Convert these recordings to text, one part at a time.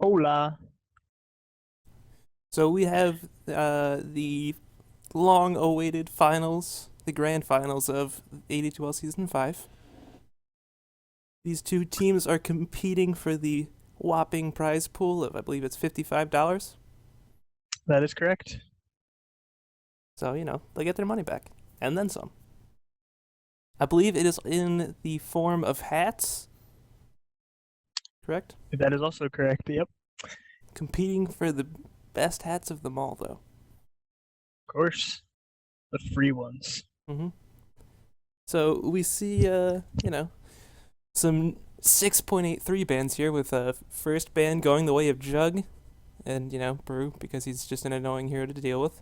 Hola. So we have the long-awaited finals, the grand finals of AD2L Season 5. These two teams are competing for the whopping prize pool of, I believe it's $55. That is correct. So, they get their money back. And then some. I believe it is in the form of hats, correct? That is also correct. Yep, Competing for the best hats of them all, though. of course. The free ones. hmm So we see, some 6.83 bands here with a first band going the way of Jug and, Brew because he's just an annoying hero to deal with.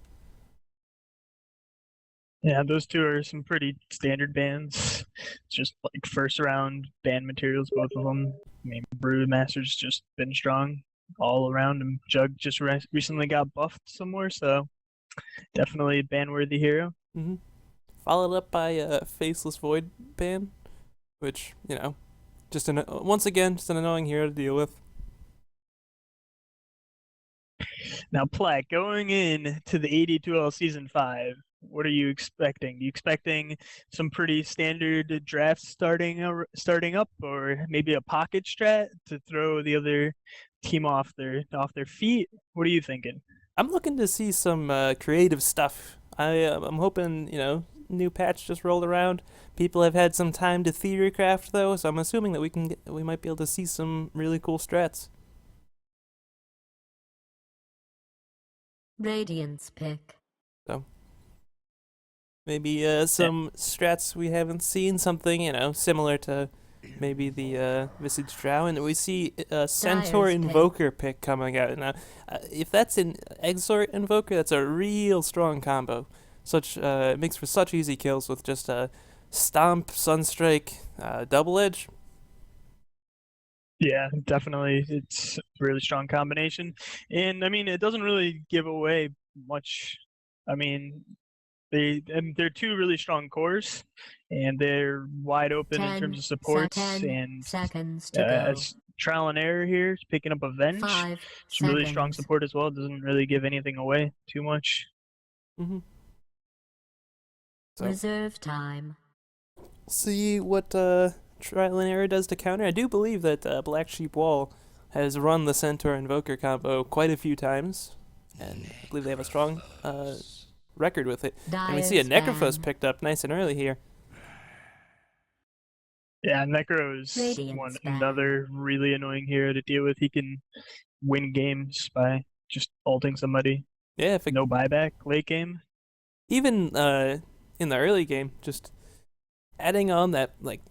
Yeah, those two are some pretty standard bands. It's just like first round band materials, both of them. I mean, Brewmaster's just been strong all around, and Jug just recently got buffed somewhere, so definitely a band worthy hero. hmm Followed up by a Faceless Void band, which, once again, just an annoying hero to deal with. Now, Platt, going in to the AD2L Season 5, what are you expecting? Are you expecting some pretty standard drafts starting up, or maybe a pocket strat to throw the other team off their feet? What are you thinking? I'm looking to see some creative stuff. I'm hoping, new patch just rolled around. People have had some time to theory craft though, so I'm assuming that we might be able to see some really cool strats. Radiance pick. So maybe Yeah, some strats we haven't seen, something similar to maybe the Visage Drow, and we see a Centaur Dyer's pick. Invoker pick coming out now. If that's an Exort Invoker, that's a real strong combo. Such it makes for such easy kills with just a Stomp, Sunstrike, Double Edge. yeah, definitely. It's a really strong combination, and I mean, it doesn't really give away much. I mean, they're two really strong cores, and they're wide open in terms 10 of supports. 10 And seconds to go. as trial and error here, picking up Avenge, 5 it's really strong seconds. support as well. It doesn't really give anything away too much. hmm So Reserve time. see what Trial and Error does to counter. I do believe that Black Sheep Wall has run the Centaur Invoker combo quite a few times, and I believe they have a strong record with it. And we see a Dyer's Necrophos ban. picked up nice and early here. Yeah, Necro is Radiance ban. another really annoying hero to deal with. He can win games by just ulting somebody. Yeah, if it, No buyback late game. even in the early game, just adding on that like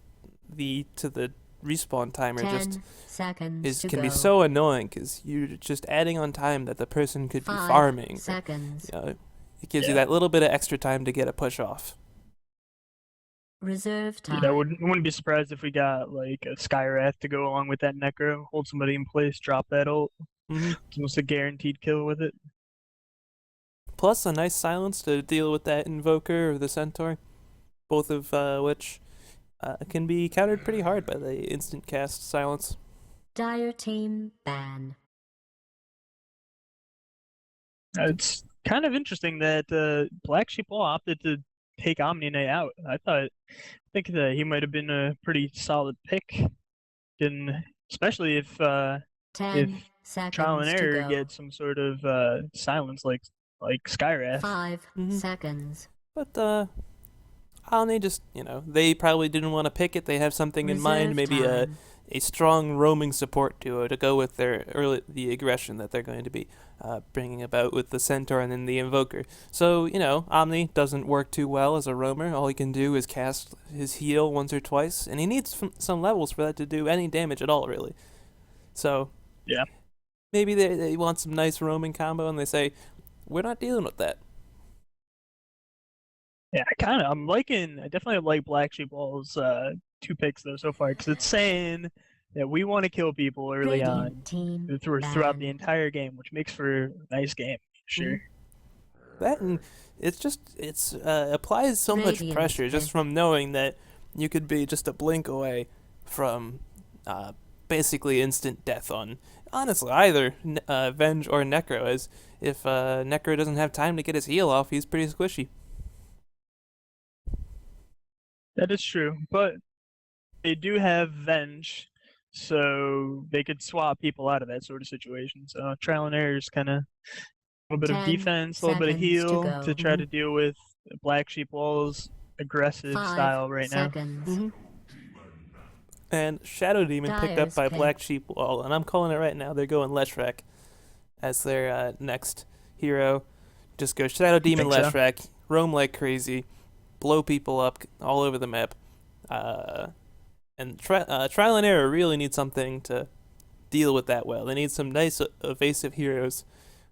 the to the respawn timer just 10 seconds is to can be go. so annoying because you're just adding on time that the person could be 5 farming. seconds. It gives you Yeah. that little bit of extra time to get a push off. Reserve Yeah, I time. wouldn't be surprised if we got like a Skywrath to go along with that Necro, hold somebody in place, drop that ult. hmm It's almost a guaranteed kill with it. Plus a nice silence to deal with that Invoker or the Centaur, both of which can be countered pretty hard by the instant cast silence. Dire team ban. It's kind of interesting that Black Sheep Law opted to take Omni Knight out. I think that he might have been a pretty solid pick, and especially if 10 Trial and seconds to Error go. gets some sort of silence like Skywrath. 5 hmm seconds. But they just they probably didn't want to pick it. They have something in mind, Reserve maybe time. a strong roaming support duo to go with their the aggression that they're going to be bringing about with the Centaur and then the Invoker. So Omni doesn't work too well as a roamer. All he can do is cast his heal once or twice, and he needs some levels for that to do any damage at all, really. So Yeah. maybe they want some nice roaming combo, and they say we're not dealing with that. Yeah, I definitely like Black Sheep Wall's two picks though so far because it's saying that we want to kill people early Radiant on team throughout the ban. entire game, which makes for a nice game, hmm sure. That and it's applies so much Radiance pressure just pick. from knowing that you could be just a blink away from basically instant death on, honestly, either Venge or Necro, as if Necro doesn't have time to get his heal off, he's pretty squishy. That is true, but they do have Venge, so they could swap people out of that sort of situation. So trial and error is kind of a little bit of 10 defense, a little bit of seconds to heal go. to try to deal with Black Sheep Wall's aggressive 5 style right now. seconds. And Shadow Demon picked up Dyer's by pick. Black Sheep Wall, and I'm calling it right now. They're going Leshrac as their next hero. Just go Shadow Demon, think so. Leshrac, roam like crazy, blow people up all over the map. And Trial and Error really need something to deal with that well. They need some nice evasive heroes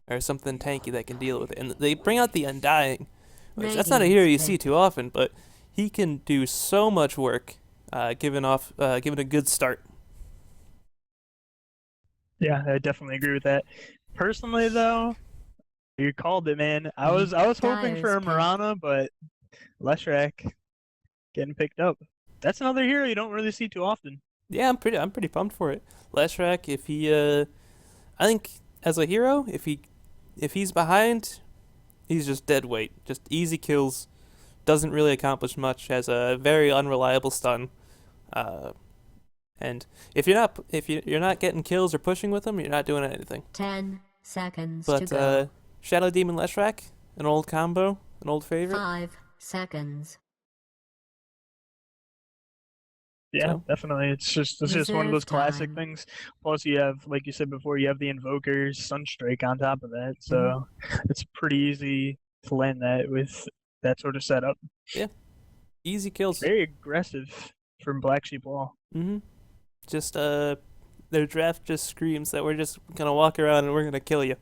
or something tanky that can deal with it. And they bring out the Undying, which that's not a hero you see too often, but he can do so much work given a good start. Yeah, I definitely agree with that. Personally, though, you called it, man. I was hoping for a Dyer's pick. Marana, but Leshrac getting picked up. That's another hero you don't really see too often. Yeah, I'm pretty pumped for it. Leshrac, if he I think as a hero, if he's behind, he's just dead weight. Just easy kills. Doesn't really accomplish much. Has a very unreliable stun. And if you're not getting kills or pushing with him, you're not doing anything. 10 seconds to But go. Shadow Demon Leshrac, an old combo, an old favorite. 5 seconds. Yeah, So- definitely. It's just one of Reserve those classic time. things. Plus, you have, like you said before, you have the Invoker's Sunstrike on top of that, so it's pretty easy to land that with that sort of setup. Easy kills. Very aggressive from Black Sheep Wall. Just their draft just screams that we're just gonna walk around and we're gonna kill you.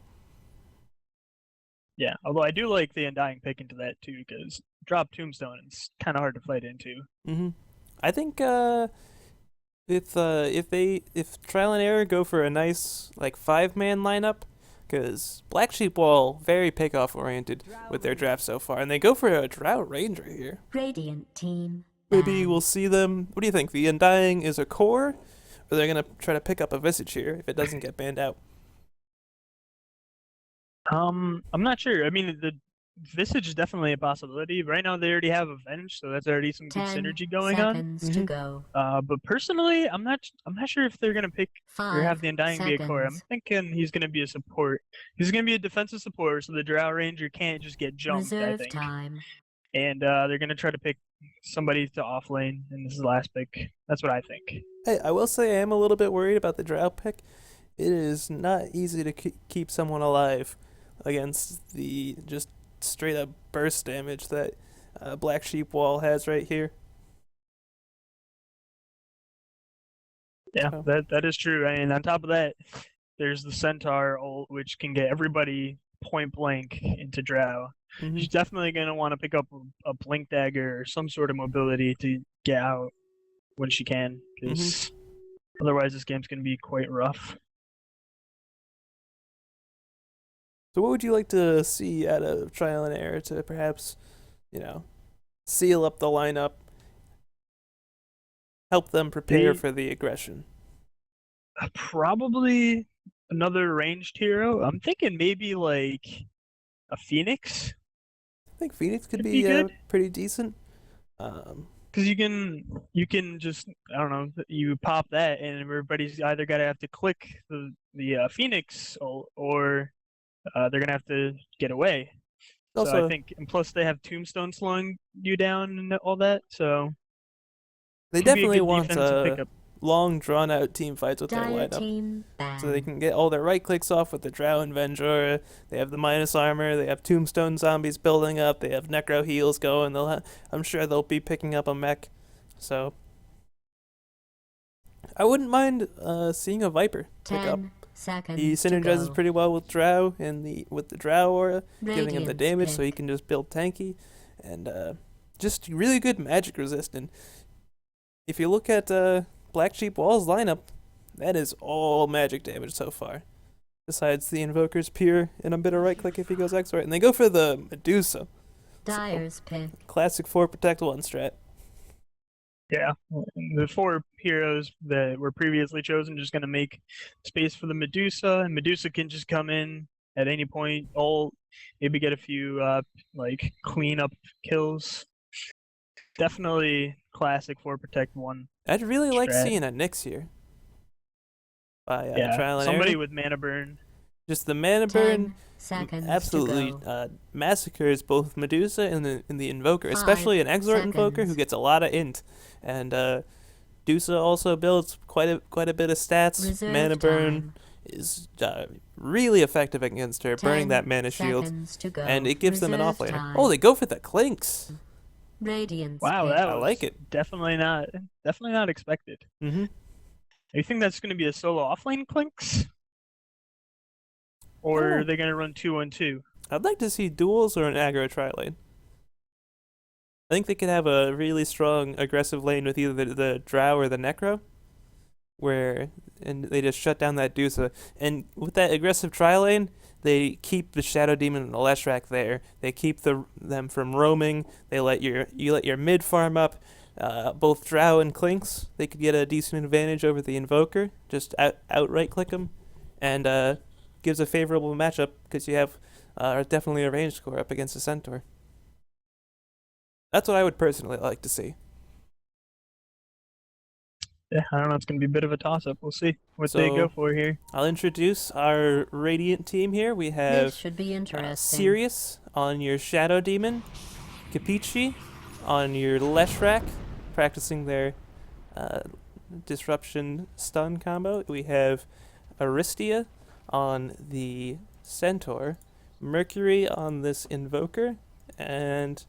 Yeah, although I do like the Undying pick into that too, because drop Tombstone is kind of hard to fight into. I think if Trial and Error go for a nice like 5-man lineup, because Black Sheep Wall very pickoff oriented with their draft so far, and they go for a Drow Ranger here. Radiant team. Maybe ban. we'll see them. What do you think? The Undying is a core, or they're gonna try to pick up a Visage here if it doesn't get banned out? I'm not sure. I mean, the Visage is definitely a possibility. Right now, they already have Avenge, so that's already some good 10 synergy going on. seconds to go. But personally, I'm not sure if they're gonna pick or have 5 the Undying be a core. I'm seconds. thinking he's gonna be a support. He's gonna be a defensive support, so the Drow Ranger can't just get jumped. I Reserve think. time. And they're gonna try to pick somebody to off lane in this last pick. That's what I think. Hey, I will say I am a little bit worried about the Drow pick. It is not easy to keep someone alive against the just straight up burst damage that Black Sheep Wall has right here. Yeah, So- that is true. And on top of that, there's the Centaur ult, which can get everybody point blank into Drow. Mhm. She's definitely going to want to pick up a blink dagger or some sort of mobility to get out when she can, because otherwise this game's going to be quite rough. So what would you like to see out of Trial and Error to perhaps, seal up the lineup, help them prepare They- for the aggression? Probably another ranged hero. I'm thinking maybe like a Phoenix, I think Phoenix could Could be be good. pretty decent. because you can just, I don't know, you pop that and everybody's either gotta have to click the Phoenix or they're gonna have to get away. So Also, I think, and plus they have Tombstone slowing you down and all that. So they could be a definitely good want defensive pickup. long, drawn-out team fights with their Dire lineup. team ban. So they can get all their right clicks off with the Drow and Venjora. They have the minus armor. They have Tombstone zombies building up. They have Necro heals going. I'm sure they'll be picking up a mech. So I wouldn't mind seeing a Viper pick up. 10 seconds He to synergizes go. pretty well with Drow with the Drow aura, giving him the Radiant's damage so pick. he can just build tanky and just really good magic resistant. If you look at Black Sheep Wall's lineup, that is all magic damage so far. Besides the Invoker's Peer and a bit of right click if he goes Exort. And they go for the Medusa. Dyer's pick. Classic 4 Protect 1 strat. Yeah, the four heroes that were previously chosen just going to make space for the Medusa, and Medusa can just come in at any point, ult, maybe get a few like cleanup kills. Definitely classic for Protect 1 I'd really like strat. seeing a Nyx here by Yeah, Trial and somebody Error. with mana burn. Just the mana burn 10 seconds to absolutely go. massacres both Medusa and the Invoker, 5 especially an Exort Invoker who seconds. gets a lot of int. And Dusa also builds quite a bit of stats. Reserve Mana burn time. is really effective against her, burning 10 that mana shield, seconds to go. and it gives them an Reserve offlaner. time. Oh, they go for the Clinks. Radiance Wow, pit. that I was like it. definitely not expected. Mm-hmm. You think that's going to be a solo offlane Clinks? Or Oh. are they going to run 2-1-2? I'd like to see duels or an aggro tri-lane. I think they could have a really strong aggressive lane with either the Drow or the Necro, and they just shut down that Dusa. And with that aggressive tri-lane, they keep the Shadow Demon and the Leshrac there. They keep them from roaming. You let your mid farm up. Both Drow and Clinks, they could get a decent advantage over the Invoker. Just outright click them, and gives a favorable matchup because you have definitely a range score up against a Centaur. That's what I would personally like to see. Yeah, I don't know. It's going to be a bit of a toss-up. We'll see what they So- go for here. I'll introduce our Radiant team here. We This have should be interesting. Sirius on your Shadow Demon, Capici on your Leshrac, practicing their Disruption Stun combo. We have Aristia on the Centaur, Mercury on this Invoker, and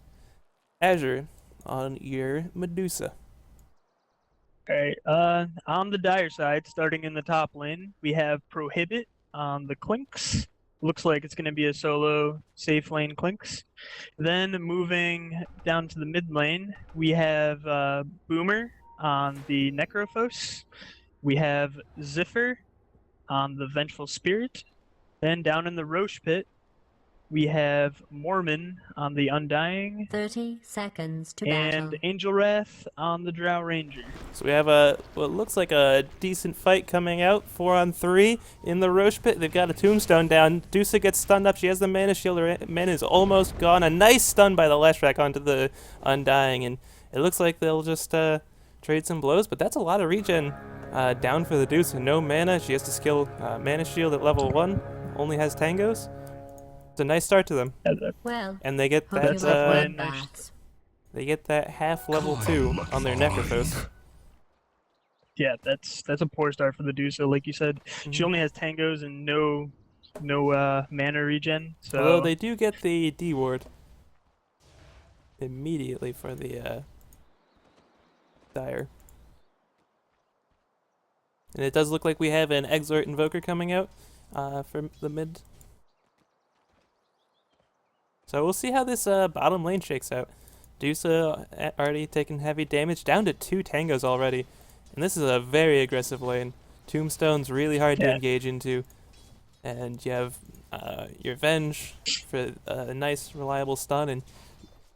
Azure on your Medusa. Alright, on the dire side, starting in the top lane, we have Prohibit on the Clinks. Looks like it's going to be a solo safe lane Clinks. Then moving down to the mid lane, we have Boomer on the Necrophos. We have Ziffer on the Vengeful Spirit. Then down in the Roche Pit, we have Mormon on the Undying. 30 seconds to And battle. Angel Wrath on the Drow Ranger. So we have what looks like a decent fight coming out, 4-on-3 in the Roche Pit. They've got a tombstone down. Dusa gets stunned up. She has the mana shield. Her mana is almost gone. A nice stun by the Leshrac onto the Undying, and it looks like they'll just trade some blows. But that's a lot of regen down for the Dusa. No mana. She has to skill mana shield at level 1. Only has tangos. It's a nice start to them, Well, and they get hope that you definitely like a nice- bloodbaths. they get that half level 2 on their Necrophos. Yeah, that's a poor start for the Dusa. Like you said, she Mhm. only has tangos and no mana regen. So Although they do get the D ward immediately for the Dire. And it does look like we have an Exort Invoker coming out from the mid. So we'll see how this bottom lane shakes out. Dusa already taking heavy damage, down to 2 tangos already. And this is a very aggressive lane. Tombstone's really hard to Yeah. engage into. And you have your Venge for a nice, reliable stun, and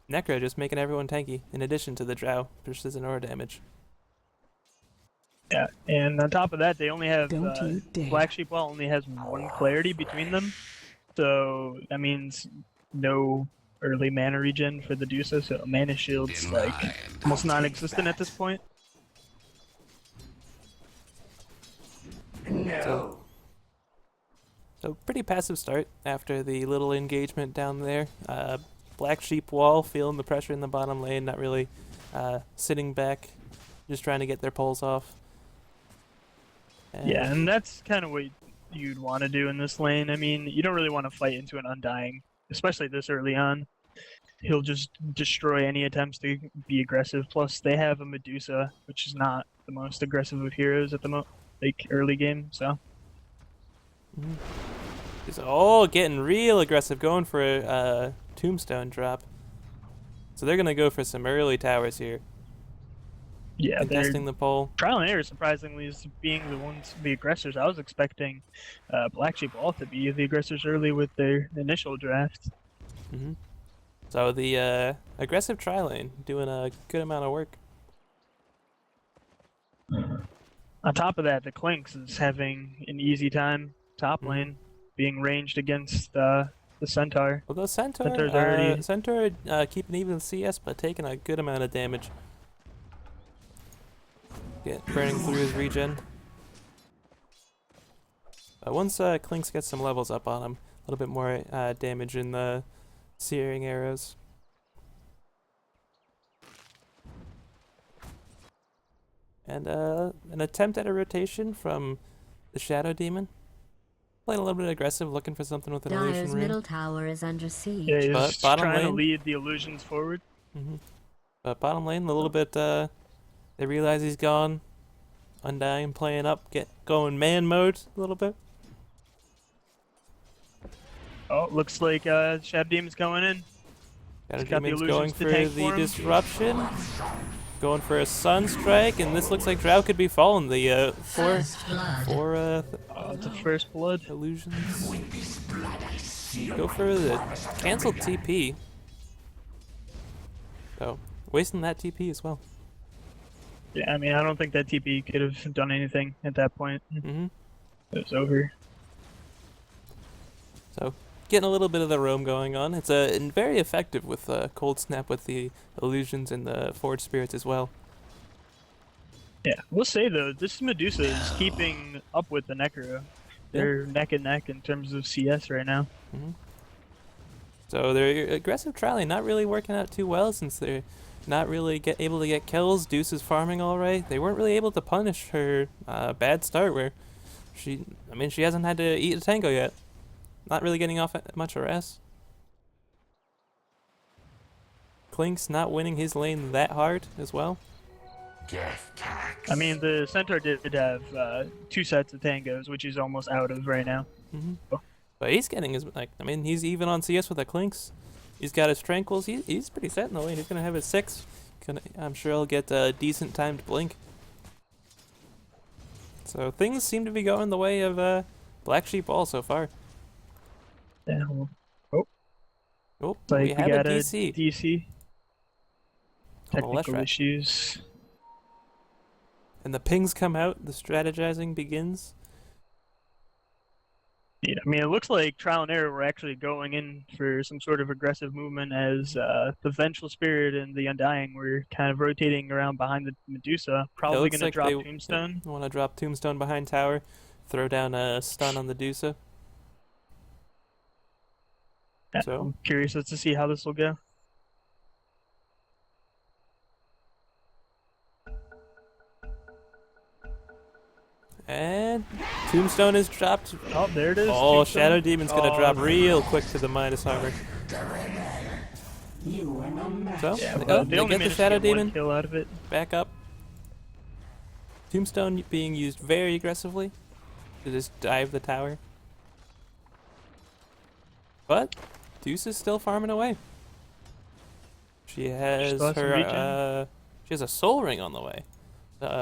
Necro just making everyone tanky, in addition to the Drow, precision aura damage. yeah, and on top of that, they only have Don't you dare. Black Sheep Wall only has 1 clarity between them. So that means no early mana regen for the Dusa. So mana shield's like almost non-existent at this point. So pretty passive start after the little engagement down there. Black Sheep Wall feeling the pressure in the bottom lane, not really sitting back, just trying to get their pulls off. Yeah, and that's kind of what you'd want to do in this lane. I mean, you don't really want to fight into an Undying, especially this early on. He'll just destroy any attempts to be aggressive. Plus, they have a Medusa, which is not the most aggressive of heroes at the early game. So It's all getting real aggressive, going for a tombstone drop. So they're gonna go for some early towers here, yeah, they're contesting the pole. Trial and Error surprisingly is being the aggressors. I was expecting Black Sheep Wall to be the aggressors early with their initial draft. hmm So the aggressive tri lane doing a good amount of work. On top of that, the Clinks is having an easy time top lane, being ranged against the Centaur. Although Centaur's already Centaur keeping even with CS, but taking a good amount of damage. Burning through his regen. Once Clinks gets some levels up on him, a little bit more damage in the searing arrows. And an attempt at a rotation from the Shadow Demon. Playing a little bit aggressive, looking for something with an illusion Dyer's ring. middle tower is under siege. yeah, he's But bottom trying to lane- lead the illusions forward. But bottom lane, a little bit, they realize he's gone. Undying, playing up, going man mode a little bit. Oh, looks like Shadow Demon's going in. Shadow He's got the Demon's going illusions to for tank the for him. disruption. Going for a Sunstrike, and this looks like Drow could be falling. The four It's a first blood. illusions. Go for the canceled TP. So, wasting that TP as well. Yeah, I mean, I don't think that TP could have done anything at that point. Mm-hmm. It was over. So, getting a little bit of the roam going on. It's very effective with Cold Snap with the illusions and the Forge Spirits as well. Yeah, we'll say though, this Medusa is keeping up with the Necro. They're neck and neck in terms of CS right now. So their aggressive trialing not really working out too well since they're not really able to get kills. Deuce is farming all right. They weren't really able to punish her bad start where she hasn't had to eat a tango yet. Not really getting off much harass. Clink's not winning his lane that hard as well. I mean, the Centaur did have 2 sets of tangos, which he's almost out of right now. But he's getting his he's even on CS with the Clinks. He's got his tranquils. He's pretty set in the lane. He's gonna have his 6. I'm sure he'll get a decent timed blink. So things seem to be going the way of Black Sheep All so far. Yeah, well, Oh, like we have a got DC. DC. On the left Technical rack. issues. And the pings come out. The strategizing begins. Yeah, I mean, it looks like Trial and Error were actually going in for some sort of aggressive movement as the Vengeful Spirit and the Undying were kind of rotating around behind the Medusa. Probably looks going to like drop they Tombstone. Want to drop Tombstone behind tower, throw down a stun on the Dusa. Yeah, So- I'm curious as to see how this will go. And Tombstone is dropped. Oh, there it is. Oh, Tombstone. Shadow Demon's gonna Oh, drop real quick to the minus armor. So, Yeah, they well, they only get the managed Shadow to get 1 Demon kill out of it. back up. Tombstone being used very aggressively to just dive the tower. But Deuce is still farming away. She has still has some regen. she has a soul ring on the way.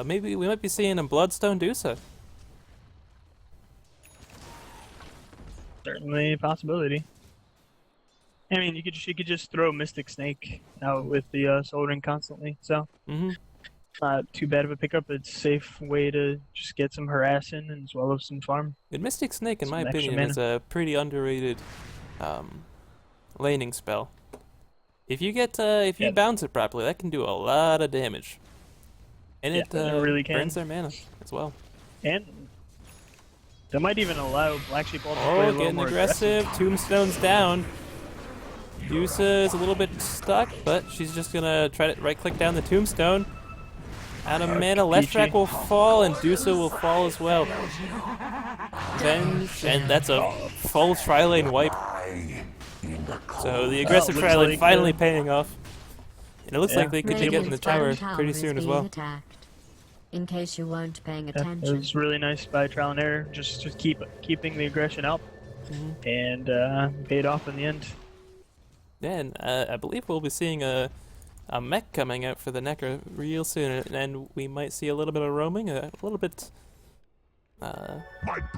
Maybe we might be seeing a Bloodstone Dusa. Certainly a possibility. I mean, you could just throw Mystic Snake out with the Soul Ring constantly, so Mm-hmm. not too bad of a pickup. It's a safe way to just get some harassing and as well as some farm. And Mystic Snake, in my Some extra opinion, is a pretty underrated laning spell. If you Yeah. bounce it properly, that can do a lot of damage. And Yeah, it it really can. burns their mana as well. And that might even allow Black Sheep All to play a Oh, little getting more aggressive. Tombstone's down. Yusa is a little bit stuck, but she's just gonna try to right-click down the Tombstone. Out of mana, left peachy. track will fall, and Dusa will fall as well. Venge, and that's a full tri-lane wipe. So the aggressive looks tri-lane like, finally paying off. And it looks Yeah. like they could be getting the Radiant's tower bottom pretty tower soon is as being well. attacked. In case you weren't paying It attention. was really nice by Trial and Error, just keeping the aggression up, and paid off in the end. Yeah, and I believe we'll be seeing a mech coming out for the Necro real soon, and we might see a little bit of roaming, a little bit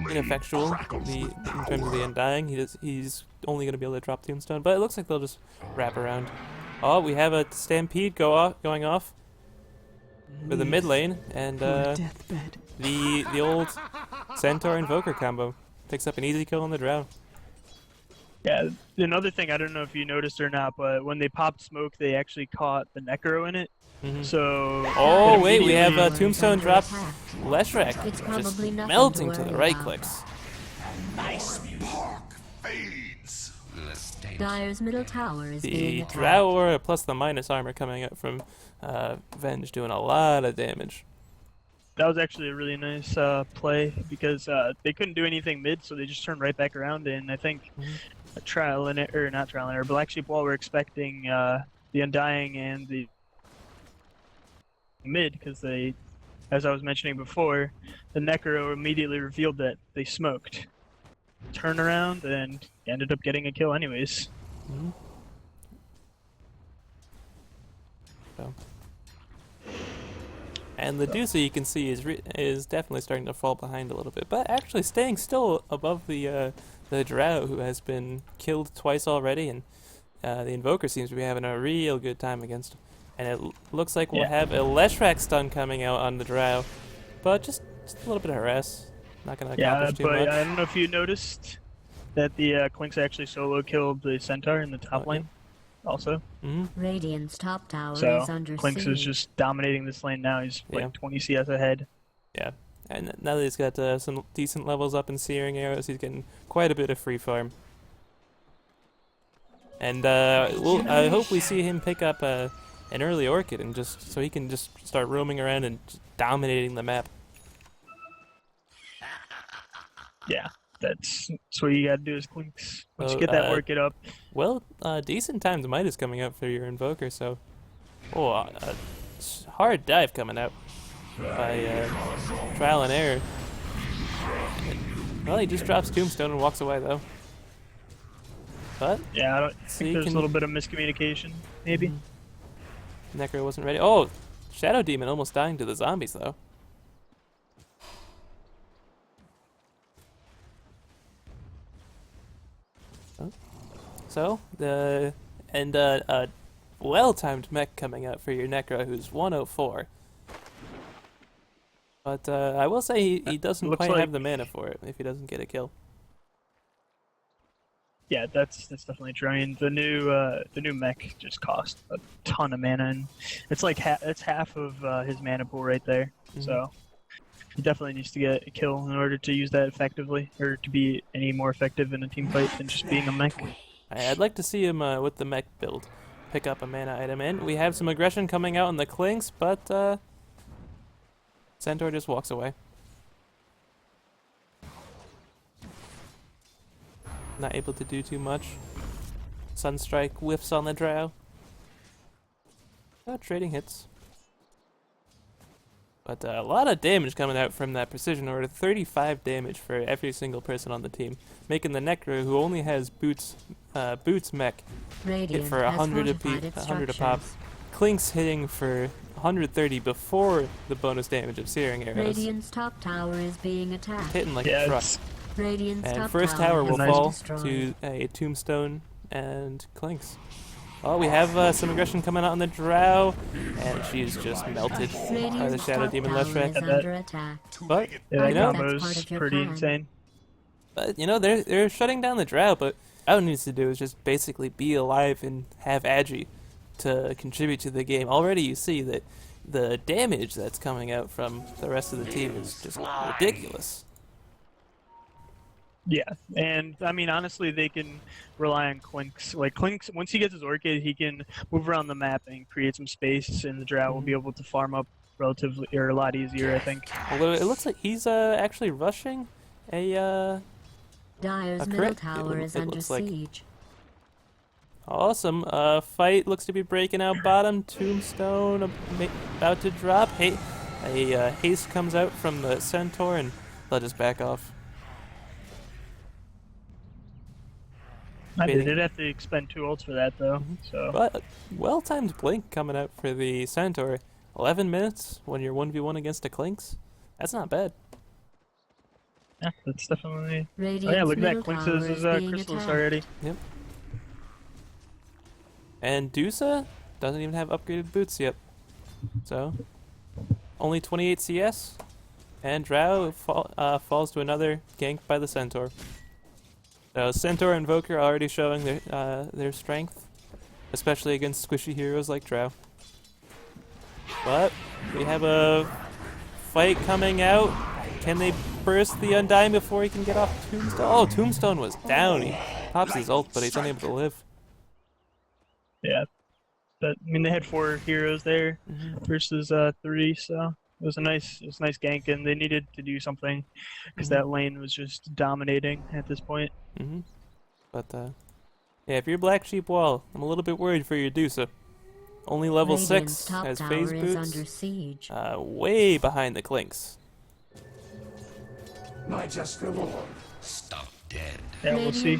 ineffectual in terms of the Undying. He's only going to be able to drop Tombstone, but it looks like they'll just wrap around. Oh, we have a Stampede going off. for the mid lane, and deathbed. the old Centaur Invoker combo picks up an easy kill on the Drow. Yeah, another thing, I don't know if you noticed or not, but when they popped smoke, they actually caught the Necro in it. Mhm. So. Oh it wait, we have immediately- a Tombstone drop. Attack. Leshrac It's just probably nothing melting to to the worry right about. clicks. Dire's middle tower is being The attacked. Drow Aura plus the minus armor coming up from Venge doing a lot of damage. That was actually a really nice play because they couldn't do anything mid, so they just turned right back around. And I think not Trial and Error, Black Sheep Wall were expecting the Undying and the mid because they, as I was mentioning before, the Necro immediately revealed that they smoked. Turn around and ended up getting a kill anyways. So. And the Dusa, you can see, is definitely starting to fall behind a little bit, but actually staying still above the Drow, who has been killed twice already, and the Invoker seems to be having a real good time against him. And it looks like we'll have a Leshrac stun coming out on the Drow, but just a little bit of harass. Not going to accomplish too but much. I don't know if you noticed that the Clinks actually solo killed the Centaur in the top lane. Also. Radiant's top tower So, is under Clinks siege. is just dominating this lane now. He's like 20 CS ahead. Yeah, and now that he's got some decent levels up in Searing Arrows, he's getting quite a bit of free farm. And I hope we see him pick up an early Orchid, and just so he can just start roaming around and just dominating the map. Yeah, that's what you gotta do as Clinks. Once So, you get that Orchid up. Well, decent times might is coming up for your Invoker, so... Oh, a hard dive coming out by Trial and Error. Well, he just drops Tombstone and walks away, though. But Yeah, I don't So think you there's can- a little bit of miscommunication, maybe. Necro wasn't ready. Oh, Shadow Demon almost dying to the zombies, though. So, a well-timed mech coming out for your Necro, who's 104. But I will say he doesn't Looks quite like- have the mana for it if he doesn't get a kill. Yeah, that's definitely true. I mean, the new mech just cost a ton of mana, and it's like it's half of his mana pool right there. So he definitely needs to get a kill in order to use that effectively, or to be any more effective in a team fight than just being a mech. I'd like to see him with the mech build pick up a mana item, and we have some aggression coming out in the Clinks, but Centaur just walks away. Not able to do too much. Sunstrike whiffs on the Drow. Trading hits. But a lot of damage coming out from that Precision Order. 35 damage for every single person on the team. Making the Necro, who only has Boots mech, hit Radiant for has 100 fortified its 100 a pop. structures. Clinks hitting for 130 before the bonus damage of Searing Arrows. Radiant's top tower is being attacked. Hitting like Yeah, a truck. it's, Radiant's And top first tower will has been fall destroyed. to a Tombstone and Clinks. Oh, we have some aggression coming out on the Drow, and she's just melted by the Radiant's Shadow top Demon tower Leshrac. is under attack. But yeah, I that think that's combo's part of your pretty plan. insane. they're shutting down the Drow, but all it needs to do is just basically be alive and have Agi to contribute to the game. Already you see that the damage that's coming out from the rest of the team is just ridiculous. Yeah, and I mean, honestly, they can rely on Clinks. Like, Clinks, once he gets his Orchid, he can move around the map and create some space, and the Drow will be able to farm up relatively, or a lot easier, I think. Although it looks like he's actually rushing a Dyer's a middle crit, tower it is under looks like. siege. Awesome. Fight looks to be breaking out bottom. Tombstone about to drop. A haste comes out from the Centaur, and they'll just back off. They did have to expend 2 ults for that, though. So But well-timed blink coming out for the Centaur. 11 minutes when you're 1v1 against a Clinks. That's not bad. yeah, that's definitely. Oh Radiant's yeah, look at that. middle Clinks tower is is being crystals attacked. already. And Dusa doesn't even have upgraded boots yet. So, only 28 CS, and Drow falls to another gank by the Centaur. So Centaur and Invoker are already showing their strength, especially against squishy heroes like Drow. But we have a fight coming out. Can they burst the Undying before he can get off Tombstone? Oh, Tombstone was down. He pops his ult, but he's unable to live. Yeah, but I mean they had 4 heroes there versus 3, so it was a nice gank, and they needed to do something because that lane was just dominating at this point. But yeah, if you're Black Sheep Wall, I'm a little bit worried for your Dusa. Only level 6, has phase boots, way behind the Clinks. My just reward. Stop dead. Yeah, we'll see.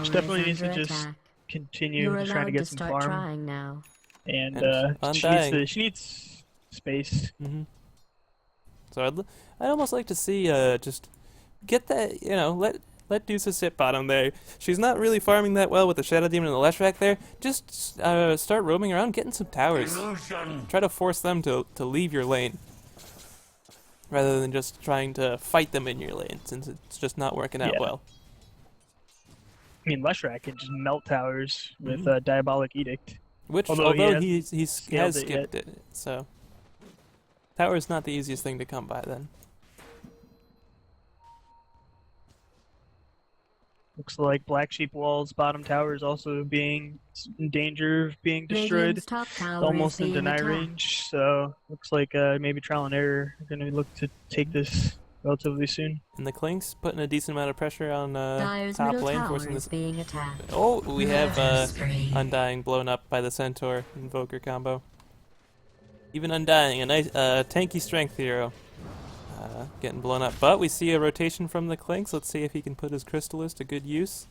She definitely needs to just continue trying to get some farm. Now. And she needs space. So I'd almost like to see just get that, you know, let Dusa sit bottom there. She's not really farming that well with the Shadow Demon and the Leshrac there. Just start roaming around, getting some towers. Try to force them to leave your lane, rather than just trying to fight them in your lane, since it's just not working out well. I mean, Leshrac can just melt towers with Diabolic Edict. Which, although he has skipped yet. it, so tower's not the easiest thing to come by then. Looks like Black Sheep Wall's bottom tower is also being in danger of being destroyed. It's almost in deny range, so looks like maybe Trial and Error are going to look to take this relatively soon. And the Clinks putting a decent amount of pressure on top lane, forcing this. Being attacked. Oh, we have Undying blown up by the Centaur Invoker combo. Even Undying, a nice tanky strength hero, getting blown up. But we see a rotation from the Clinks. Let's see if he can put his Crystallis to good use.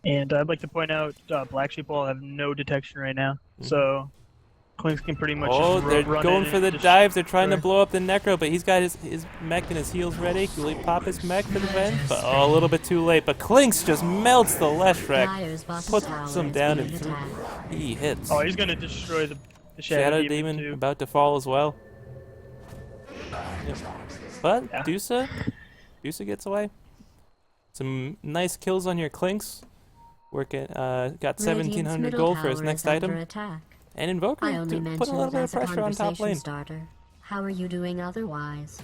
And I'd like to point out Black Sheep Wall have no detection right now, so Clinks can pretty much just they're run going in for the and dive. They're trying to blow up the Necro, but he's got his mech and his heals ready. Will he pop his mech for the venge? But a little bit too late. But Clinks just melts the Leshrac, puts him down, and he hits. Oh, he's gonna destroy the Shadow Demon too. about to fall as well. Yep. But Dusa gets away. Some nice kills on your Clinks. Working, got 1,700 gold for his next item. And Invoker putting a little bit of pressure on top lane. Starter. How are you doing otherwise?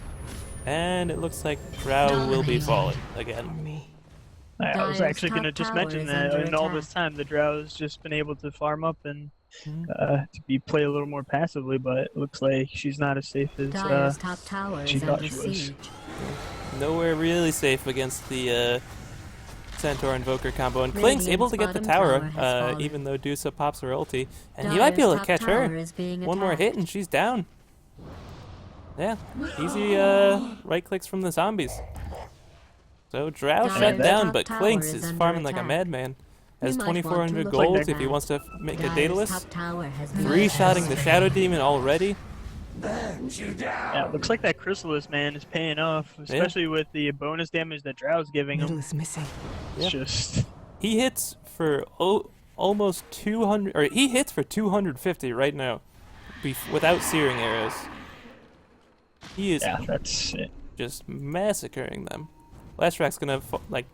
And it looks like Drow will be falling again. I was actually going to just mention that in all this time, the Drow's just been able to farm up and to play a little more passively, but it looks like she's not as safe as she thought she was. Nowhere really safe against the Centaur Invoker combo, and Clink's able to get the tower, even though Dusa pops her ulti, and he might be able to catch her. One more hit and she's down. Yeah, easy right clicks from the zombies. So Drow shut down, but Clinks is farming like a madman. Has 2,400 gold if he wants to make a Daedalus. 3-shotting the Shadow Demon already. Yeah, it looks like that Chrysalis, man, is paying off, especially with the bonus damage that Drow's giving him. It's just... He hits for almost 200, or he hits for 250 right now, without searing arrows. He is that's it. Just massacring them. Lashrac's gonna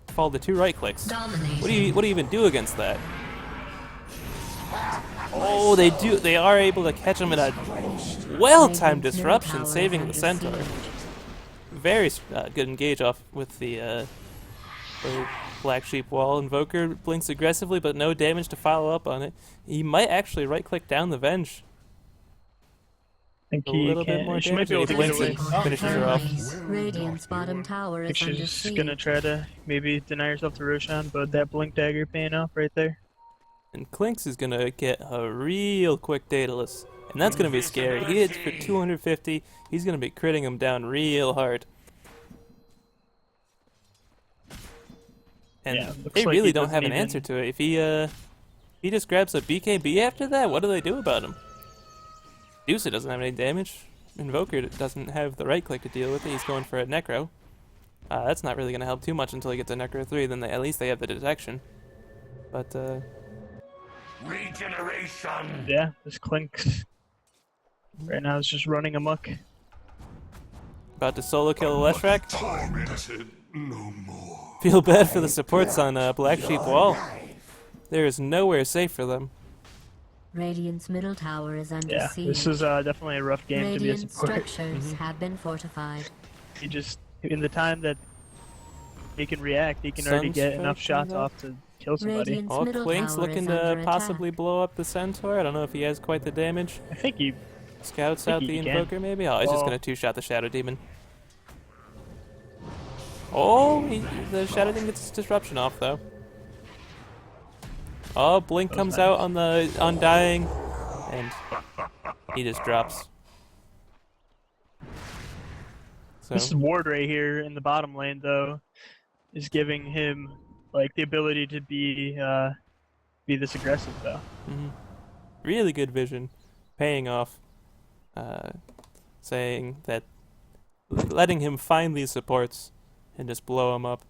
fall to 2 right clicks. What do you even do against that? Oh, they are able to catch him in a well-timed disruption, saving the Centaur. Very good engage off with the Black Sheep Wall. Invoker blinks aggressively, but no damage to follow up on it. He might actually right-click down the Venge. I think a little bit more she damage. might be able to get away. Finishes her off. Radiant's bottom tower I is think under she's siege. gonna try to maybe deny herself to Roshan, but that blink dagger paying off right there. And Clinks is gonna get a real quick Daedalus, and that's gonna be scary. He hits for 250. He's gonna be critting him down real hard. And they like really he don't have an doesn't answer to it. If he just grabs a BKB after that, what do they do about him? Dusa doesn't have any damage. Invoker doesn't have the right click to deal with it. He's going for a Necro. That's not really going to help too much until he gets a Necro 3. Then at least they have the detection. But regeneration. Yeah, this Clinks. Right now it's just running amok. About to solo kill the Leshrac. Tormented no more. Feel bad for the supports on Black Sheep Wall. There is nowhere safe for them. Radiant's middle tower is under Yeah, siege. this is definitely a rough game to be a Radiant support. structures have been fortified. He just, in the time that he can react, he can already get enough shots off to kill somebody. Radiant's Oh, middle Clink's tower looking is to under possibly attack. blow up the Centaur. I don't know if he has quite the damage. I think he, Scouts I out think the he can. Invoker, maybe? Oh, he's just Well- going to two-shot the Shadow Demon. Oh, the Shadow Demon gets his disruption off, though. Oh, Blink That was comes nice. out on the Undying, and he just drops. So, this ward right here in the bottom lane, though, is giving him like the ability to be this aggressive, though. really good vision, paying off, saying that letting him find these supports and just blow them up.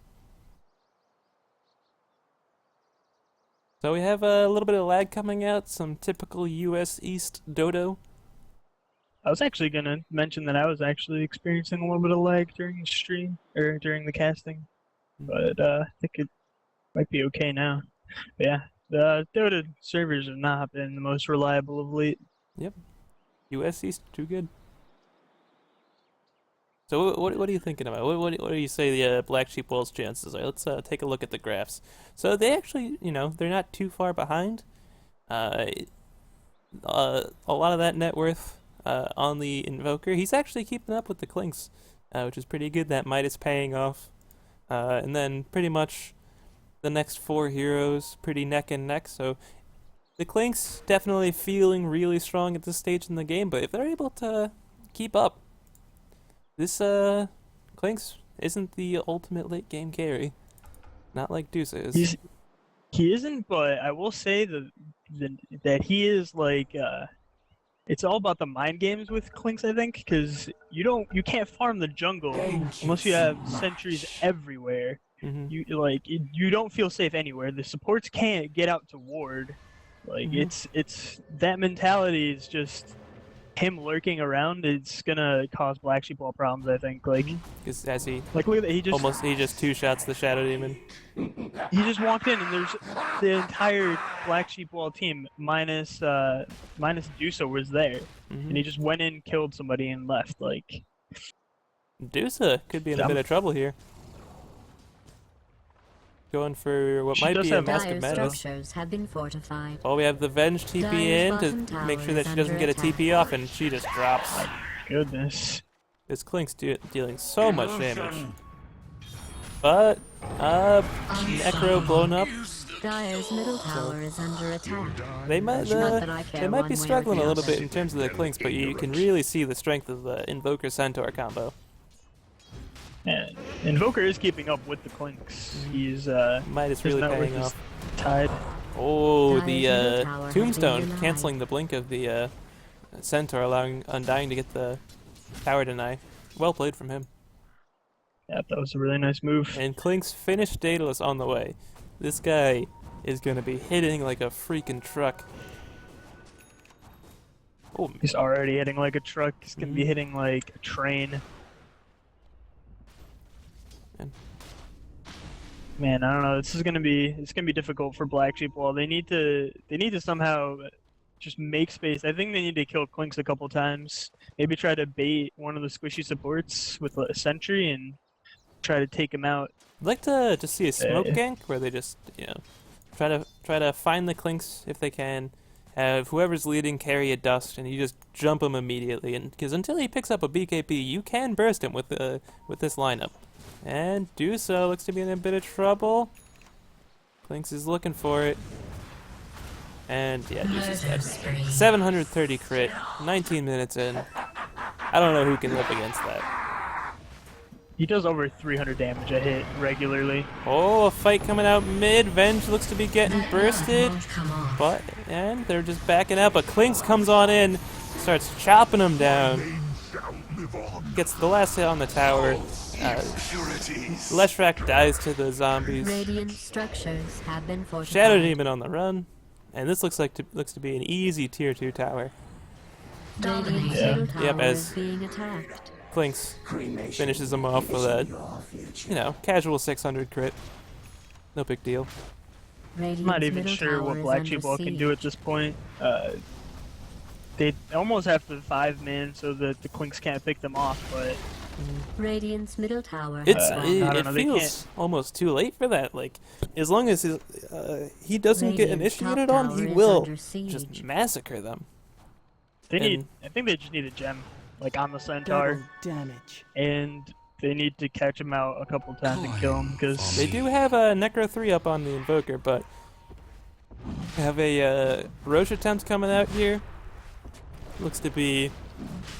So we have a little bit of lag coming out, some typical US East dodo. I was actually gonna mention that I was actually experiencing a little bit of lag during the stream or during the casting, but I think it might be okay now. But yeah, the Dota servers have not been the most reliable of late. US East, too good. So what are you thinking about? What do you say the Black Sheep Wall's chances are? Let's take a look at the graphs. So they actually, they're not too far behind. A lot of that net worth on the Invoker. He's actually keeping up with the Clinks, which is pretty good. That Midas paying off. And then pretty much the next four heroes pretty neck and neck. So the Clinks definitely feeling really strong at this stage in the game, but if they're able to keep up, this Clinks isn't the ultimate late game carry. Not like Deuce is. He isn't, but I will say that he is like it's all about the mind games with Clinks, I think, because you can't farm the jungle unless you have sentries everywhere. Mhm. You don't feel safe anywhere. The supports can't get out to ward. Like it's that mentality is just him lurking around. It's gonna cause Black Sheep Wall problems, I think. Like Because as he look at that, he just two shots the Shadow Demon. he just walked in and there's the entire Black Sheep Wall team minus Dusa was there, and he just went in, killed somebody, and left. Like Dusa could be in a bit of trouble here. Going for what She might does be a have Mask of Dire Madness. structures have been fortified. Well, we have the Venge TP in Dire's to bottom make sure tower that is she doesn't under get a TP off, and she just drops. goodness. This Clink's dealing so much damage. But, Necro blown up. Dire's middle tower is under attack. They might Not that I care they might one be way or struggling the a little other. bit in terms of the Clinks, but you can really see the strength of the Invoker Centaur combo. And Invoker is keeping up with the Clinks. He's Midas his really net worth paying is off. tied. Oh, Dire's the middle tower has been Tombstone denied. canceling the blink of the Centaur, allowing Undying to get the tower deny. Well played from him. Yeah, that was a really nice move. And Clink's finished Daedalus on the way. This guy is going to be hitting like a freaking truck. Oh, He's already hitting like a truck. He's gonna be hitting like a train. Man, I don't know. It's gonna be difficult for Black Sheep Wall. They need to somehow just make space. I think they need to kill Clinks a couple times. Maybe try to bait one of the squishy supports with a sentry and try to take him out. I'd like to just see a smoke Yeah. gank where they just try to find the Clinks if they can. Have whoever's leading carry a dust, and you just jump him immediately. And because until he picks up a BKP, you can burst him with this lineup. And do so looks to be in a bit of trouble. Clinks is looking for it. And yeah, Deuce is dead. 730 crit, 19 minutes in. I don't know who can live against that. He does over 300 damage a hit regularly. Oh, a fight coming out mid. Venge looks to be getting bursted. And they're just backing out. But Clinks comes on in, starts chopping them down. Gets the last hit on the tower. Leshrac dies to the zombies. Radiant structures have been fortified. Shadow Demon on the run. And this looks to be an easy tier 2 tower. Radiant's Yeah. middle tower Yep, is as being attacked. Clinks finishes him off with a, casual 600 crit. No big deal. Radiant's I'm not even middle sure tower what is Black under Sheep Wall can do at siege. this point. They almost have to 5-man so that the Clinks can't pick them off, but Radiant's middle tower It's has I fallen. don't it know, they feels almost too late for that. Like, as long as he doesn't get Radiant's top initiated on, tower he is will under siege. just massacre them. they need. And- I think they just need a gem, like on the Centaur, damage. and they need to catch him out a couple times and kill him because They do have a Necro 3 up on the Invoker, but have a Roche attempt coming out here. Looks to be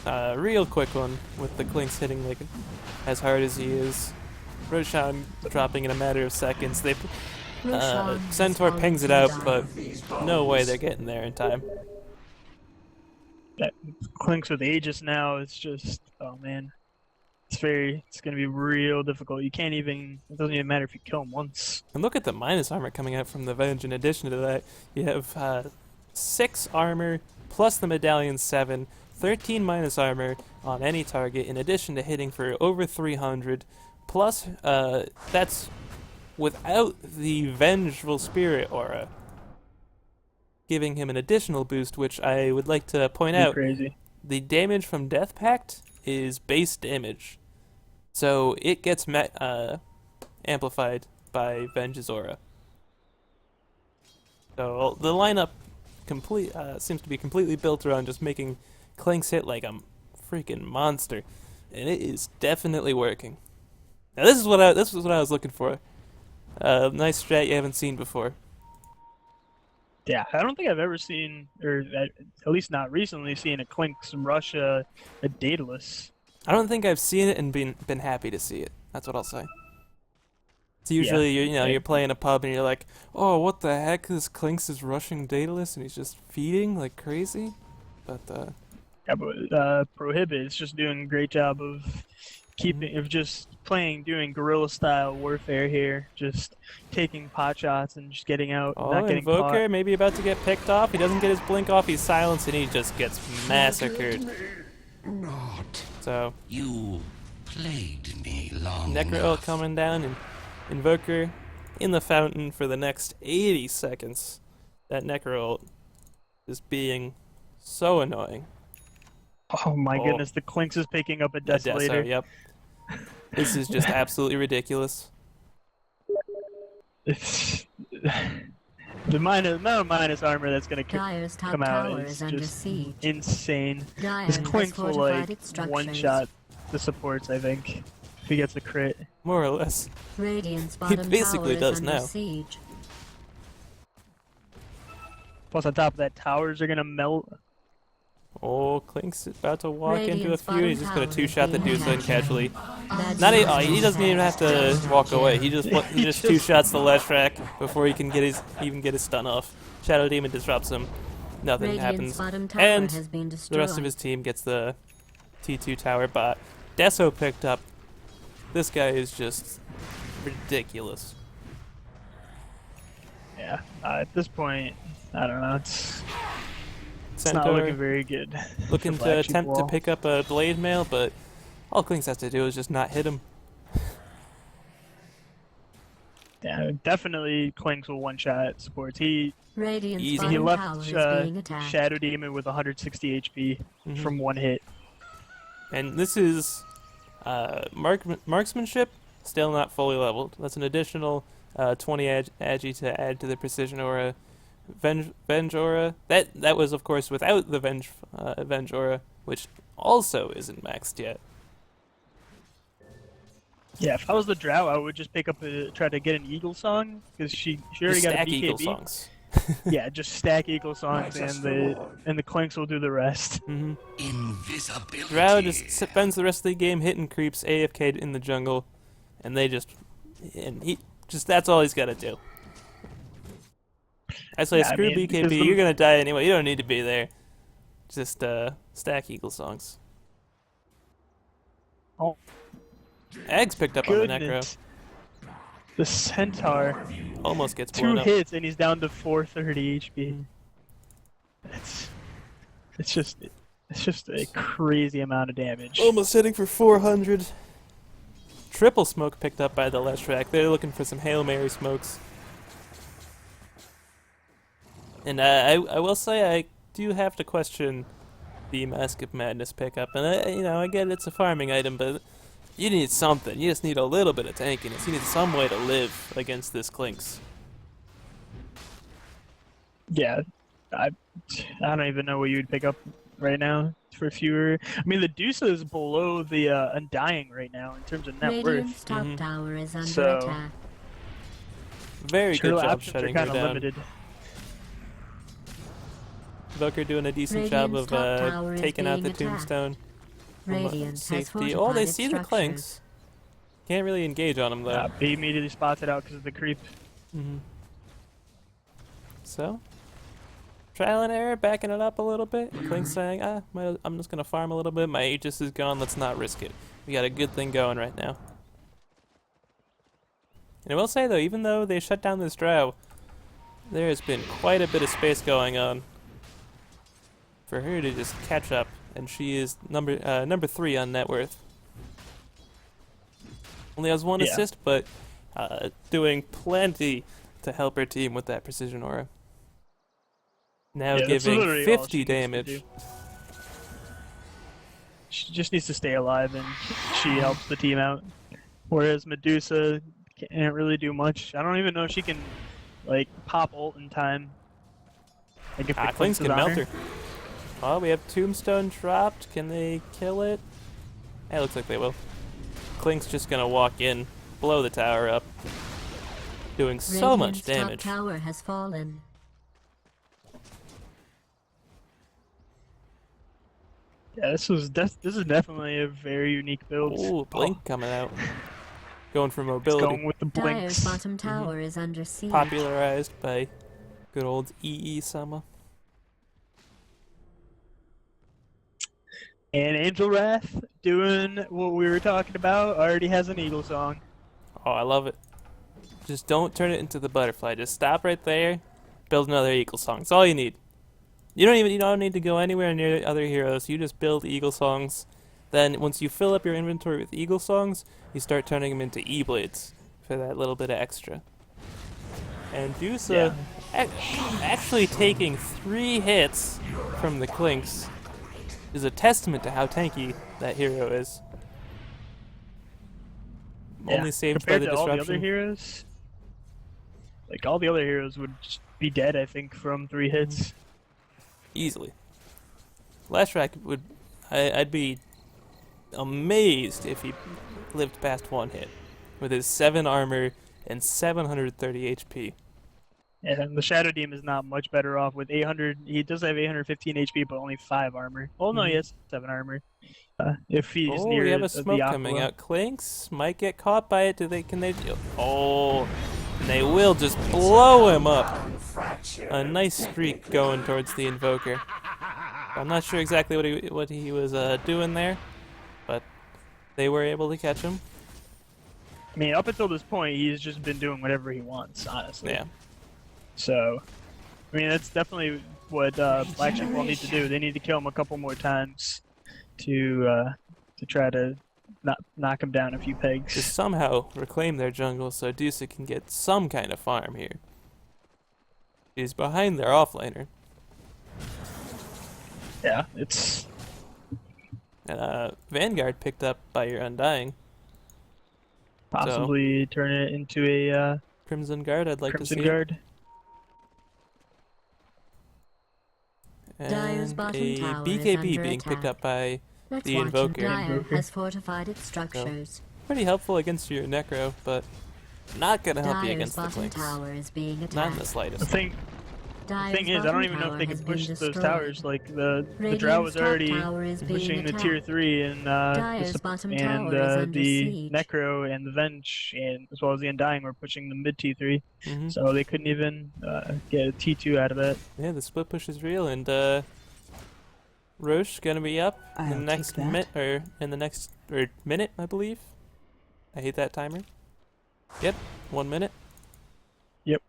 a real quick one with the Clinks hitting like as hard as he is. Roshan dropping in a matter of seconds. Roshan has Centaur fallen pings to it the out, dark. but no way they're getting there in time. that Clinks with Aegis now is just man, it's gonna be real difficult. You can't even. It doesn't even matter if you kill him once. And look at the minus armor coming out from the Venge. In addition to that, you have 6 armor plus the Medallion 7, 13 minus armor on any target, in addition to hitting for over 300. Plus, that's without the Vengeful Spirit aura, giving him an additional boost, which I would like to point Pretty out. crazy. The damage from Death Pact is base damage, so it gets amplified by Venge's aura. So the lineup seems to be completely built around just making Clinks hit like a freaking monster, and it is definitely working. Now this is what I was looking for. Nice strat you haven't seen before. Yeah, I don't think I've ever seen, or at least not recently, seen a Clinks rush a Daedalus. I don't think I've seen it and been happy to see it. That's what I'll say. It's usually you're playing a pub and you're like, oh, what the heck? This Clinks is rushing Daedalus and he's just feeding like crazy. But Yeah, but Prohibit is just doing a great job of doing guerrilla style warfare here, just taking pot shots and just getting out, not getting Invoker caught. maybe about to get picked off. He doesn't get his blink off. He's silenced and he just gets massacred. Not. So You played me long Necro enough. coming down and Invoker in the fountain for the next 80 seconds. That Necro ult is being so annoying. Oh my Oh. goodness, the Clinks is picking up a Desolator. Yep. This is just absolutely ridiculous. It's the amount of minus armor that's gonna Dire's top come out tower is is under just siege. insane. Dire This has Clinks will fortified like its structures. one shot the supports, I think, if he gets a crit. More or less. Radiant's bottom basically tower does is under now. siege. Plus, on top of that, towers are gonna melt. Oh, Clink's about to walk into a Radiant's feud. He's just gonna bottom two-shot the tower is dude so being casually. That's Not not he doesn't even have to walk away. He just two-shots the left track before he can even get his stun off. Shadow Demon disrupts him. Nothing Radiant's happens. bottom tower And has been destroyed. the rest of his team gets the T2 tower bot. Deso picked up. This guy is just ridiculous. Yeah, at this point, I don't know. It's not Centaur looking very good. looking for to Black Sheep attempt to Wall. pick up a blade mail, but all Clinks has to do is just not hit him. Yeah, definitely Clinks will one-shot supports. He Radiant's Easy. bottom he tower left is being attacked. Shadow Demon with 160 HP Mhm. from one hit. And this is marksmanship, still not fully leveled. That's an additional 20 agi to add to the precision aura. Venge aura. That was of course without the Venge aura, which also isn't maxed yet. Yeah, if I was the Drow, I would just try to get an Eagle Song because she already Just got a stack BKB. Eagle songs. Yeah, just stack Eagle Songs Just and the Clinks will do the rest. Mm-hmm. Invisibility. Drow just spends the rest of the game hitting creeps AFK'd in the jungle, and that's all he's got to do. I say, Yeah, I screw mean, because BKB, you're gonna die anyway. You don't need to be there. Just stack Eagle songs. Oh. Eggs picked up on the Necro. Goodness. The Centaur, Almost gets blown 2 up. hits and he's down to 430 HP. Mhm. It's just It's just a crazy amount of damage. Almost hitting for 400. Triple smoke picked up by the Leshrac. They're looking for some Hail Mary smokes. And I will say I do have to question the Mask of Madness pickup. And I get it's a farming item, but you need something. You just need a little bit of tankiness. You need some way to live against this Clinks. Yeah, I don't even know what you'd pick up right now for fewer. I mean, the Deuce is below the Undying right now in terms of net Radiant's worth. top tower is under So- attack. Very good Sure, job options are shutting her kind of down. limited. Voker doing a decent job Radiant's of top tower is taking out the being attacked. tombstone. From, Radiant has safety. fortified Oh, they its see the structures. Clinks. Can't really engage on them though. He immediately spots it out because of the creep. So, trial and error, backing it up a little bit. Clinks saying, I'm just gonna farm a little bit. My Aegis is gone. Let's not risk it. We got a good thing going right now. And I will say though, even though they shut down this drow, there has been quite a bit of space going on for her to just catch up, and she is number 3 on net worth. Only has 1 Yeah. assist, but doing plenty to help her team with that precision aura. Now Yeah, that's giving literally all 50 she needs to damage. do. She just needs to stay alive, and she helps the team out. Whereas Medusa can't really do much. I don't even know if she can, like, pop ult in time. Like if the Clinks is can on melt her. Oh, we have Tombstone dropped. Can they kill it? It looks like they will. Clink's just gonna walk in, blow the tower up, doing so much Radiant's damage. top tower has fallen. Yeah, this is definitely a very unique build. Ooh, Blink coming out. Going for It's mobility. going with the Dyer's blinks. bottom tower is under siege. Popularized by good old EE Sama. And Angel Wrath doing what we were talking about. Already has an Eagle song. Oh, I love it. Just don't turn it into the butterfly. Just stop right there. Build another Eagle song. That's all you need. You don't need to go anywhere near other heroes. You just build Eagle songs. Then once you fill up your inventory with Eagle songs, you start turning them into E-blades for that little bit of extra. And Dusa actually taking 3 hits from the Clinks is a testament to how tanky that hero is. Only saved by compared the to all the other disruption. heroes. Like all the other heroes would just be dead, I think, from 3 hits. Easily. Leshrac would... I'd be amazed if he lived past 1 hit. With his 7 armor and 730 HP. And the Shadow Demon is not much better off with 800. He does have 815 HP, but only 5 armor. Oh no, he has 7 armor. If he's near we have a the smoke coming Aquila. out. Clinks might get caught by it. Can they? Oh, and they will just blow him up. A nice streak going towards the Invoker. I'm not sure exactly what he was doing there, but they were able to catch him. I mean, up until this point, he's just been doing whatever he wants, honestly. Yeah. So, I mean, that's definitely what Black Sheep will need to do. They need to kill him a couple more times to try to knock him down a few pegs. To somehow reclaim their jungle so Dusa can get some kind of farm here. He's behind their offlaner. Yeah, it's And Vanguard picked up by your Undying. possibly turn it into a Crimson Guard, I'd like Crimson to see. Guard. Dyer's And bottom a tower is BKB under being picked attack. up by Let's the watch Invoker. Dyer Invoker. has fortified its structures. pretty helpful against your Necro, but not gonna help you Dyer's against the bottom Clinks. tower is being Not in attacked. the The slightest. thing Dyer's is, I don't bottom even know tower if they has can been push those destroyed. towers. Like the Drow Radiant's was top already tower is being pushing the attacked. tier 3 and Dyer's bottom tower is under the siege. Necro and the Venge, and as well as the Undying were pushing the mid T3, Mhm. so they couldn't even get a T2 out of that. Yeah, the split push is real, and Roche gonna be up in the I'll next take that. minute, I believe. I hate that timer. Yep, 1 minute. Yep.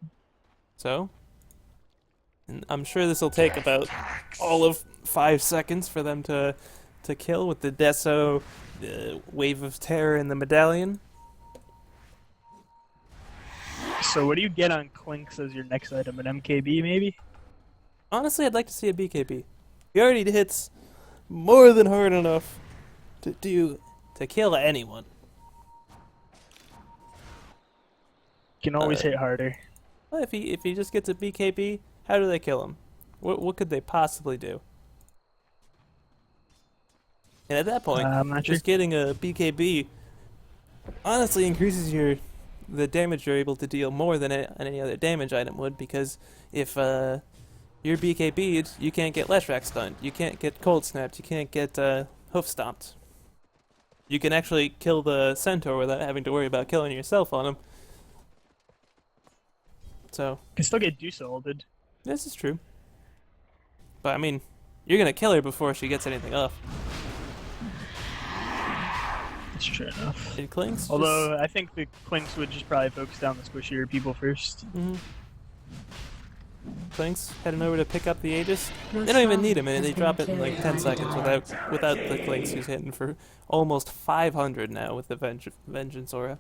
So, and I'm sure this will take about all of 5 seconds for them to kill with the Deso, the Wave of Terror, and the Medallion. So what do you get on Clinks as your next item? An MKB maybe? Honestly, I'd like to see a BKB. He already hits more than hard enough to kill anyone. Can always hit harder. Well, if he just gets a BKB, how do they kill him? What could they possibly do? And at that point, I'm not just sure. getting a BKB honestly increases the damage you're able to deal more than any other damage item would, because if you're BKB'd, you can't get Leshrac stunned, you can't get Cold Snapped, you can't get Hoof Stomped. You can actually kill the Centaur without having to worry about killing yourself on him. So You can still get Dusa ulted. this is true. But I mean, you're gonna kill her before she gets anything off. That's true enough. It clings. Although I think the Clinks would just probably focus down the squishier people first. Clinks heading over to pick up the Aegis. Your They don't even song need him, and has they been drop it in like carried 10 by seconds the without the Clinks, who's hitting for almost 500 now with the Vengeance Aura.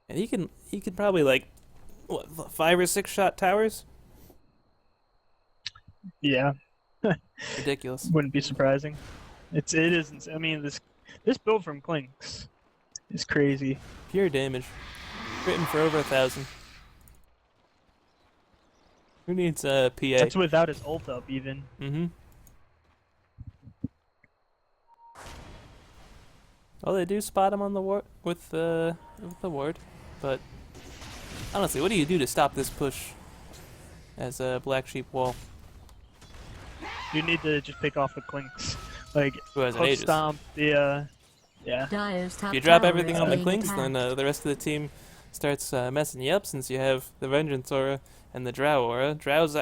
And he can probably like what 5 or 6 shot towers. Yeah, Ridiculous. wouldn't be surprising. It isn't. I mean, this build from Clinks is crazy. Pure damage. Written for over 1,000. Who needs PA? That's without his ult up even. Well, they do spot him on the ward with the ward, but honestly, what do you do to stop this push as a Black Sheep wall? You need to just pick off the Clinks, like Who has an Hoof Aegis? Stomp. Yeah. Dire's top If you drop tower everything is on the being Clinks, then attacked. the rest of the team starts messing you up, since you have the Vengeance Aura and the Drow Aura. Drow's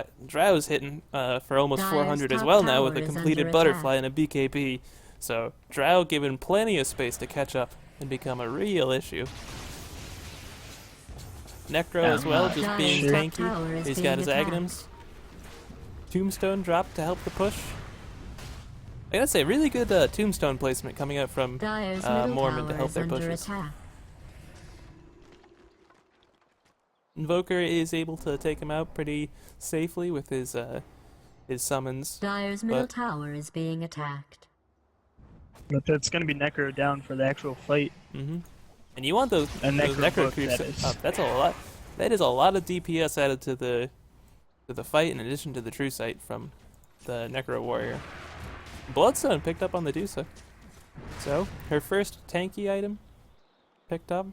hitting for almost Dire's 400 as top well now with tower a is completed under Butterfly attack. and a BKB. So Drow given plenty of space to catch up and become a real issue. Necro as well, just Dire's being top tanky. tower is He's being got his attacked. Aghanims. Tombstone drop to help the push. I gotta say, really good tombstone placement coming out from Dire's middle Mormon to tower help is their under pushes. attack. Invoker is able to take him out pretty safely with his summons. Dire's middle But- tower is being attacked. But that's gonna be Necro down for the actual fight. And you want those And those Necro Necro book, creeps that is. up. That's a lot. That is a lot of DPS added to the fight, in addition to the True Sight from the Necro Warrior. Bloodstone picked up on the Dusa. So her first tanky item picked up.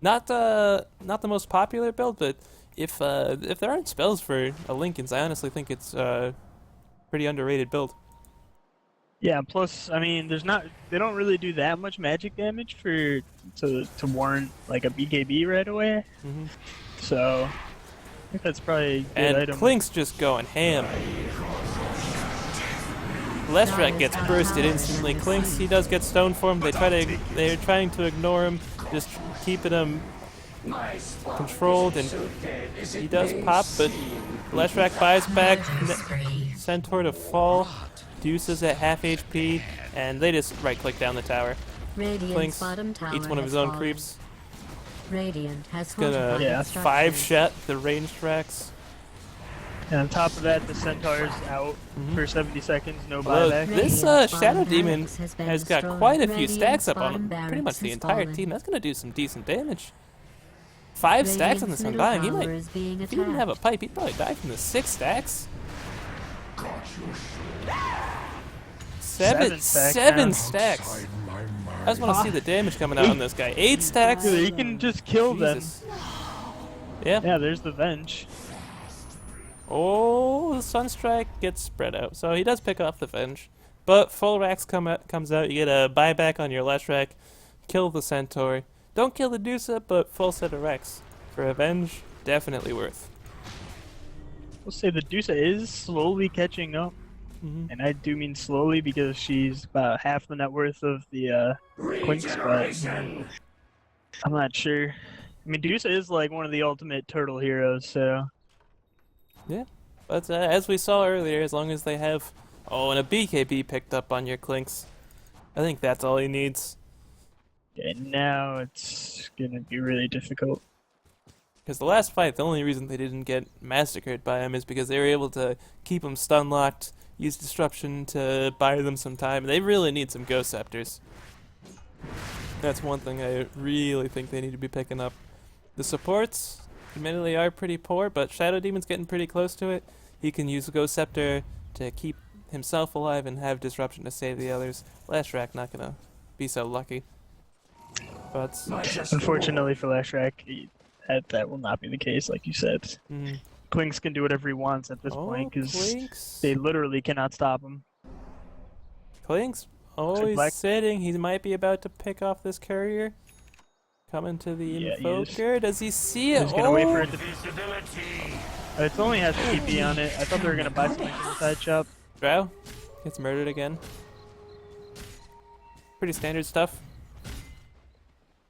Not the most popular build, but if there aren't spells for a Linken's, I honestly think it's pretty underrated build. Yeah. Plus, I mean, they don't really do that much magic damage to warrant like a BKB right away. So I think that's probably a good And item. Clink's just going ham. Leshrac gets bursted instantly. Clinks, he does get stone formed. They're trying to ignore him, just keeping him controlled, and he does pop, but Leshrac buys back Centaur to fall. Deuce's at half HP, and they just right-click down the tower. Radiant's Clinks bottom tower eats one of has his own fallen. creeps. Radiant has Gonna Yeah. 5-shot the ranged tracks. And on top of that, the Centaur's out for 70 seconds, no Although buyback. this Radiant's Shadow bottom Demon barracks has been has got destroyed. quite a few Radiant's stacks up on bottom him. Pretty barracks much the has entire fallen. team. That's gonna do some decent damage. 5 stacks on this Radiant's Undying. He middle might. tower is being If he didn't have a attacked. pipe, he'd probably die from the 6 stacks. Seven stacks Seven now. stacks. I just want to see the damage coming out on this guy. 8 stacks. Dude, he can just kill Jesus. them. Yeah. Yeah, there's the Venge. Oh, the Sunstrike gets spread out. So he does pick off the Venge. But full racks comes out. You get a buyback on your Leshrac. Kill the Centaur. Don't kill the Dusa, but full set of Rex. For a Venge, definitely worth. We'll say the Dusa is slowly catching up. And I do mean slowly because she's about half the net worth of the Clinks, but I'm not sure. I mean, Deuce is like one of the ultimate turtle heroes, so But as we saw earlier, as long as they have... Oh, and a BKB picked up on your Clinks. I think that's all he needs. yeah, now it's gonna be really difficult. Because the last fight, the only reason they didn't get massacred by him is because they were able to keep him stun locked, use disruption to buy them some time. They really need some Ghost Scepters. That's one thing I really think they need to be picking up. The supports, admittedly, are pretty poor, but Shadow Demon's getting pretty close to it. He can use Ghost Scepter to keep himself alive and have disruption to save the others. Lashrak not gonna be so lucky. But Unfortunately for Lashrak, that will not be the case, like you said. Klinks can do whatever he wants at this point because Clinks. they literally cannot stop him. Clinks. Oh, he's Black- sitting. He might be about to pick off this courier. Coming to the Yeah, he is. Invoker. Does he see it? He's gonna wait for Oh! it to. It only has TP on it. I thought they were gonna buy something from the side shop. Drow gets murdered again. Pretty standard stuff.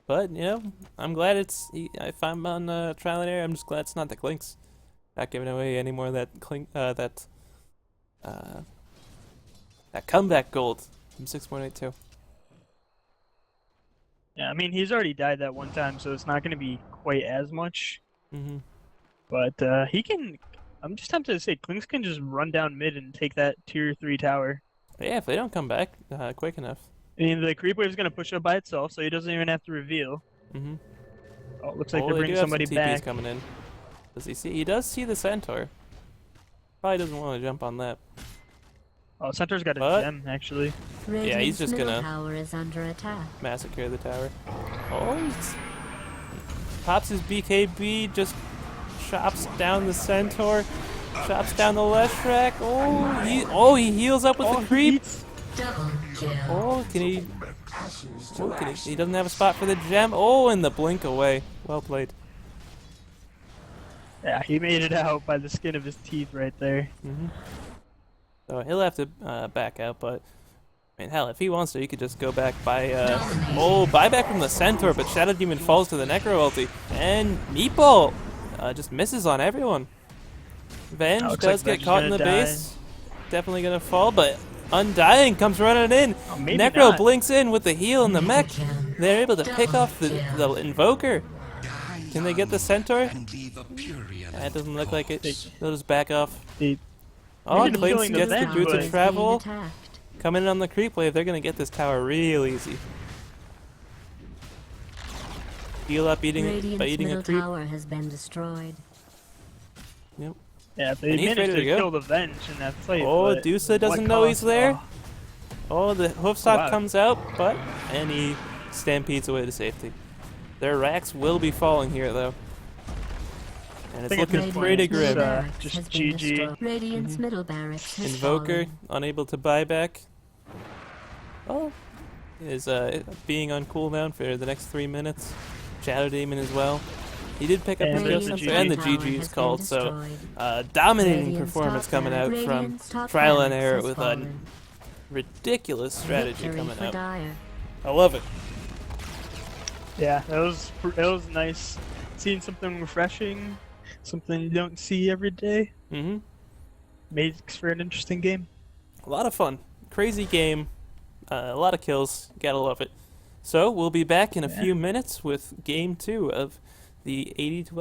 But, you know, I'm glad if I'm on trial and error, I'm just glad it's not the Clinks. Not giving away any more of that that comeback gold from 6.82. Yeah, I mean he's already died that one time, so it's not gonna be quite as much. But he can. I'm just tempted to say Klinks can just run down mid and take that tier 3 tower. But yeah, if they don't come back quick enough. I mean, the creep wave's gonna push up by itself, so he doesn't even have to reveal. Oh, it looks like they're they bringing do have somebody some TPs back. coming in. Does he see? He does see the centaur. Probably doesn't want to jump on that. Oh, Centaur's got a But- gem, actually. Radiant's he's just middle gonna- tower is under attack. Massacre the tower. Oh, he's... Pops his BKB, just chops down the centaur, chops down the Leshrac. He heals up with the creep. Double kill. Oh, can he? He doesn't have a spot for the gem. Oh, and the blink away. Well played. Yeah, he made it out by the skin of his teeth right there. So he'll have to back out, but I mean, hell, if he wants to, he could just go back buy back from the centaur, but Shadow Demon falls to the Necro ulti, and Meatball just misses on everyone. Venge Looks does like get caught in the Venge's gonna base, definitely gonna fall, but Undying comes running in. maybe Necro not. blinks in with the heal and the mech. Kill. They're able to pick off the Invoker. Can they get the centaur? And leave a Purian That doesn't look like it. They- They'll just back off. They- Oh, Maybe Clinks killing the gets the Venge, Boots but- of Travel. Being attacked. Coming in on the creep wave, they're gonna get this tower real easy. Heal up by Radiant's eating a middle creep. tower has been destroyed. Yep. Yeah, they And he's managed ready to to go. kill the Venge in that fight. Oh, but Dusa what doesn't know he's cost? there. Oh, Oh, the hoofstock wow. comes out, and he stampedes away to safety. Their racks will be falling here, though. And it's think it's looking just pretty fine. grim. Barracks Barracks just has been GG. destroyed. Radiant's middle barracks has Invoker, fallen. unable to buy back. Oh, is being on cooldown for the next 3 minutes. Shadow Demon as well. He did pick up And his there's Ghost the Scepter, and the tower GG has is been called, so destroyed. dominating Radiant's performance top coming out barracks- from Radiant's top Trial and barracks Error has with a fallen. ridiculous strategy Victory coming for out. Dire. I love it. Yeah, that was nice. Seeing something refreshing, something you don't see every day, makes for an interesting game. A lot of fun. Crazy game. A lot of kills. Gotta love it. So, we'll be back in a few minutes with Game 2 of the AD2L